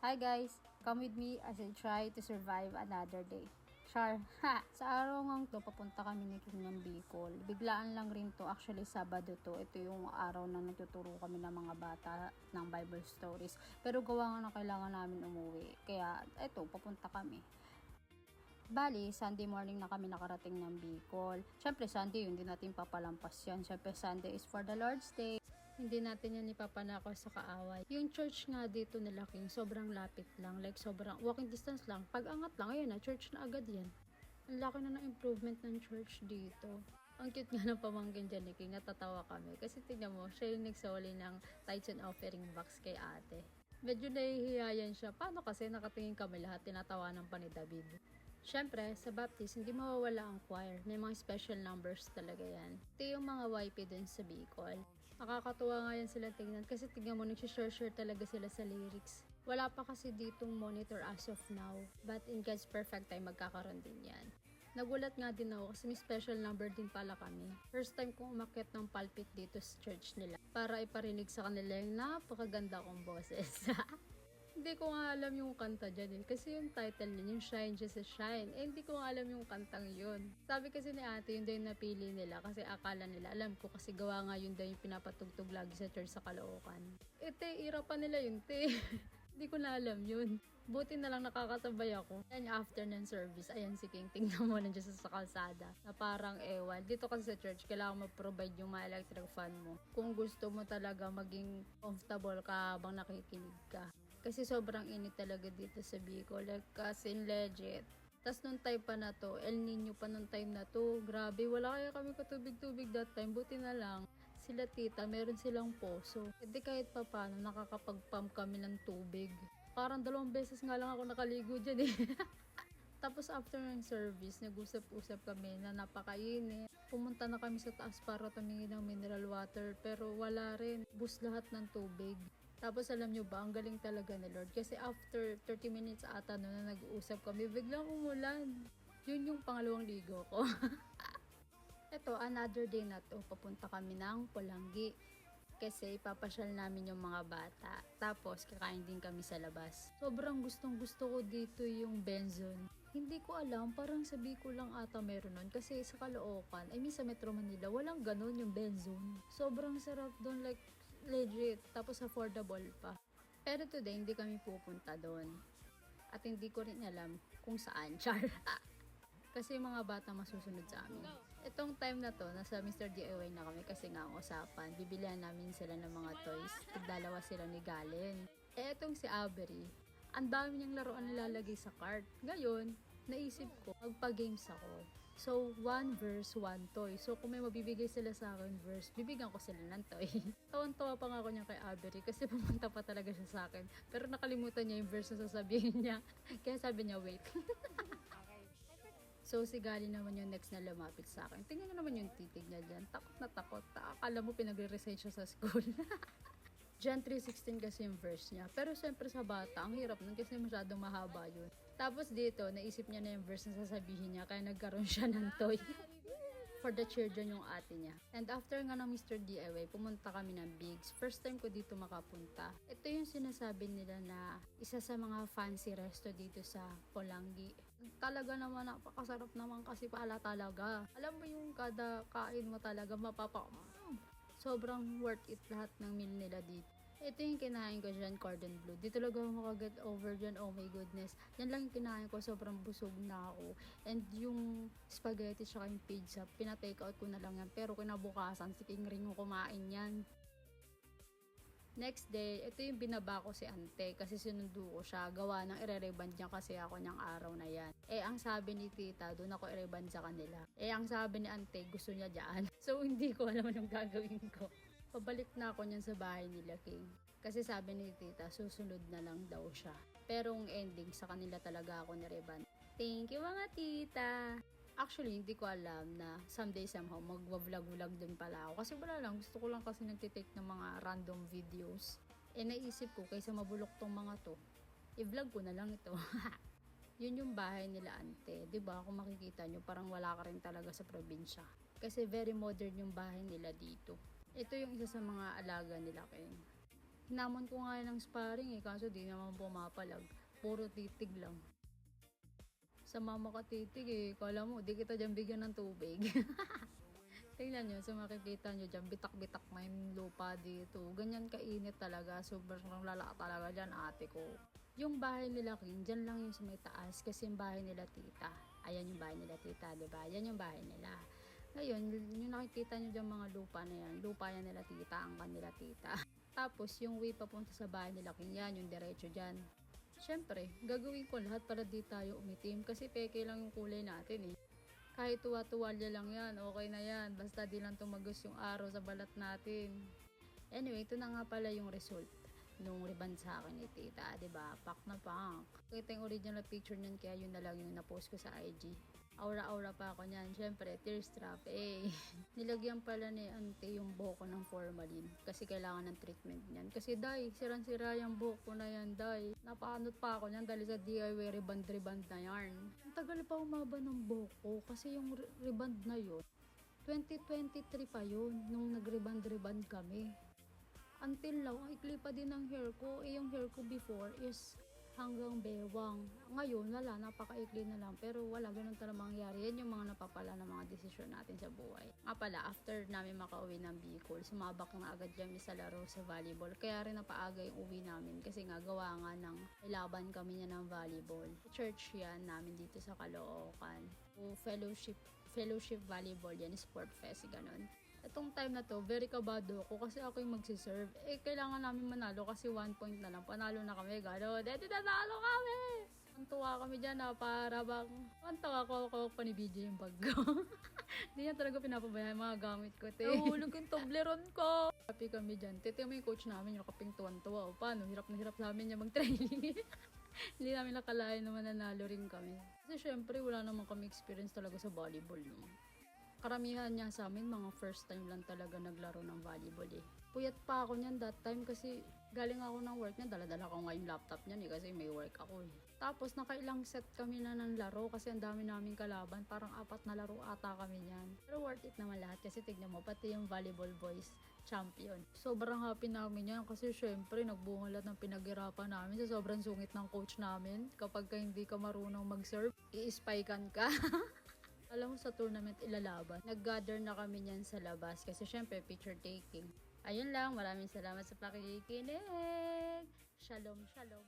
Hi guys! Come with me as I try to survive another day. Char! Ha! Sa araw ngang to, papunta kami ni King ng Bicol. Biglaan lang rin to. Actually, Sabado to. Ito yung araw na nagtuturo kami ng mga bata ng Bible stories. Pero gawa nga na kailangan namin umuwi. Kaya, eto, papunta kami. Bali, Sunday morning na kami nakarating ng Bicol. Siyempre, Sunday, hindi natin papalampas yan. Siyempre, Sunday is for the Lord's Day. Hindi natin yan ipapanakaw sa kaaway. Yung church nga dito nila King, sobrang lapit lang. Like, sobrang walking distance lang. Pag angat lang, ayun na, church na agad yan. Ang laki na ng improvement ng church dito. Ang cute nga ng pamangkin dyan ni King, natatawa kami. Kasi tingnan mo, siya yung nagsawali ng tithes and offering box kay ate. Medyo nahihiyayan siya. Paano kasi nakatingin kami lahat, tinatawanan pa ni David. Siyempre, sa Baptist, hindi mawawala ang choir. May mga special numbers talaga yan. Ito yung mga YP dun sa Bicol. Nakakatuwa nga yan sila tingnan kasi tingnan mo, nagsishare talaga sila sa lyrics. Wala pa kasi ditong monitor as of now. But in God's perfect time, magkakaroon din yan. Nagulat nga din ako kasi may special number din pala kami. First time kong umakyat ng pulpit dito sa church nila para iparinig sa kanila yung napakaganda kong boses. Hindi ko nga alam yung kanta dyan eh. Kasi yung title niya, yung Shine Just a Shine. Eh, hindi ko nga alam yung kantang yun. Sabi kasi ni ate, yun daw yung napili nila. Kasi akala nila, alam ko kasi gawa nga yun daw yung pinapatugtog lagi sa church sa Caloocan. Eh, te, ira pa nila yun, te. Hindi ko na alam yun. Buti na lang nakakasabay ako. And after ng service, ayan si King, tingnan mo nandiyan sa kalsada. Na parang ewan. Dito kasi sa church, kailangan mag-provide yung mga electric fan mo. Kung gusto mo talaga maging comfortable ka habang nakikinig ka. Kasi sobrang init talaga dito sa Bicol. Like, as in legit. Tapos nung time pa na to, El Nino pa nung time na to, grabe, wala kaya kami katubig-tubig that time. Buti na lang, sila tita, meron silang poso. Hindi kahit pa paano, nakakapag-pump kami ng tubig. Parang 2 beses nga lang ako nakaligo dyan eh. Tapos after ng service, nag-usap-usap kami na napakainit. Pumunta na kami sa taas para tumingin ng mineral water pero wala rin. Bus lahat ng tubig. Tapos alam nyo ba, ang galing talaga ni Lord. Kasi after 30 minutes ata no, na nag-uusap kami, biglang umulan. Yun yung pangalawang ligo ko. Eto, another day na to, papunta kami ng Pulangi. Kasi ipapasyal namin yung mga bata. Tapos kakain din kami sa labas. Sobrang gustong gusto ko dito yung Benzone. Hindi ko alam, parang sabi ko lang ata meron nun. Kasi sa Caloocan, sa Metro Manila, walang ganun yung Benzone. Sobrang sarap doon, like legit. Tapos affordable pa. Pero today, hindi kami pupunta doon. At hindi ko rin alam kung saan. Char. Kasi yung mga bata masusunod sa amin. Itong time na to, nasa Mr. DIY na kami kasi nga ang usapan. Bibilihan namin sila ng mga toys. Tigdalawa sila ni Galen. Eh, itong si Avery, ang dami niyang laruan nilalagay sa cart. Ngayon, naisip ko, magpa-games ako. So, 1 verse, 1 toy. So, kung may mabibigay sila sa akin verse, bibigyan ko sila ng toy. Tawan-tawa pa nga ako niya kay Avery kasi pumunta pa talaga siya sa akin. Pero nakalimutan niya yung verse na sasabihin niya. Kaya sabi niya, wait. So, si Gali naman yung next na lumapit sa akin. Tingnan nyo naman yung titig niya dyan. Takot na takot. Akala mo pinagre-recite siya sa school. John 3:16 kasi yung verse niya. Pero siyempre sa bata, ang hirap nun kasi masyadong mahaba yun. Tapos dito, naisip niya na yung verse na sasabihin niya kaya nagkaroon siya ng toy. For the children yung ate niya. And after nga ng Mr. DIY, pumunta kami ng Bigs. First time ko dito makapunta. Ito yung sinasabi nila na isa sa mga fancy resto dito sa Pulangi. Talaga naman napakasarap naman kasi pala talaga. Alam mo yung kada kain mo talaga sobrang worth it lahat ng meal nila dito. Ito yung kinain ko dyan, cordon bleu. Di talaga ako makaget over dyan, oh my goodness. Yan lang yung kinain ko, sobrang busog na ako. And yung spaghetti tsaka yung pizza, pina-take out ko na lang yan. Pero kinabukasan, si King Ring kumain yan. Next day, ito yung binaba ko si ante kasi sinundo ko siya. Gawa ng ire-reband niya kasi ako niyang araw na yan. Eh, ang sabi ni tita, doon ako i-reband sa kanila. Eh, ang sabi ni ante, gusto niya dyan. So, hindi ko alam anong gagawin ko. Pabalik na ako niyan sa bahay nila King. Kasi sabi ni tita, susunod na lang daw siya. Pero ang ending, sa kanila talaga ako ni-reband. Thank you mga tita! Actually, hindi ko alam na someday somehow magwa-vlog-vlog din pala ako. Kasi wala lang, gusto ko lang kasi nagtitake ng mga random videos. Eh naisip ko, kaysa mabulok tong mga to, i-vlog ko na lang ito. Yun yung bahay nila ante. 'Di ba? Kung makikita nyo, parang wala ka rin talaga sa probinsya. Kasi very modern yung bahay nila dito. Ito yung isa sa mga alaga nila King. Hinamon ko nga ng sparring kaso di naman pumapalag. Puro titig lang. Sa mama ka titig kala mo di kita dyan bigyan ng tubig. Tingnan nyo, so makikita nyo dyan, bitak-bitak na yung lupa dito. Ganyan kainit talaga, sobrang lala talaga dyan ate ko. Yung bahay nila King, dyan lang yung sa may taas kasi yung bahay nila tita. Ayan yung bahay nila tita, diba? Yan yung bahay nila. Ngayon, yung nakikita nyo dyan mga lupa na yan, lupa yan nila tita, ang kanila tita. Tapos yung way papunta sa bahay nila King, yan yung diretso dyan. Siyempre, gagawin ko lahat para di tayo umitim kasi peke lang yung kulay natin Kahit tuwa-tuwalya lang yan, okay na yan. Basta di lang tumagos yung araw sa balat natin. Anyway, ito na nga pala yung result nung ribbon sa akin ni tita, diba? Pak na pak. Kita yung original picture niyan, kaya yun na lang yung napost ko sa IG. Aura-aura pa ako niyan. Siyempre, tear strap. Nilagyan pala ni auntie yung buhok ko ng formalin. Kasi kailangan ng treatment niyan. Kasi day, sirang-sira yung buhok ko na yan, day. Napaanot pa ako niyan dahil sa DIY reband na yarn. Ang tagal pa umaba ng buhok ko. Kasi yung reband na yun, 2023 pa yun, nung nag-reband kami. Until now, ang ikli pa din ng hair ko. Yung hair ko before is hanggang bewang. Ngayon, wala, napakaikli na lang. Pero wala, ganun talaga mangyayari. Yan yung mga napapala ng mga desisyon natin sa buhay. Nga pala, after namin makauwi ng Bicol, sumabak na agad kami sa laro sa volleyball. Kaya rin napaaga yung uwi namin kasi nga gawa nga ng ilaban kami niya ng volleyball. Church yan namin dito sa Caloocan. O fellowship volleyball yan, sport fest, ganun. Itong time na to, very kabado ako kasi ako yung magsiserve. Kailangan namin manalo kasi 1 point na lang. Panalo na kami, gano'n. Nanalo kami! Antuwa kami dyan para bang... Antuwa ako panibidyo yung bag ko. Hindi niya talaga pinapabayaan mga gamit ko. Nahulog yung Toblerone ko! Happy kami dyan. Tete mo yung coach namin, yung kaping tuwan-tuwa. Paano? Hirap na hirap sa amin niya mag-training. Hindi namin nakalain naman nanalo rin kami. Kasi syempre, wala naman kami experience talaga sa volleyball. No? Karamihan niya sa amin, mga first time lang talaga naglaro ng volleyball Puyat pa ako niyan that time kasi galing ako ng work niya, dala-dala ko nga yung laptop niyan kasi may work ako Tapos nakailang set kami na ng laro kasi ang dami naming kalaban, parang 4 na laro ata kami niyan. Pero worth it naman lahat kasi tignan mo, pati yung volleyball boys champion. Sobrang happy namin yan kasi syempre nagbunga lahat ng pinaghirapan namin sa sobrang sungit ng coach namin. Kapag hindi ka marunong mag-serve, i-spykan ka. Alam mo sa tournament ilalaban, nag-gather na kami niyan sa labas kasi syempre picture taking. Ayun lang, maraming salamat sa pakikinig. Shalom, shalom.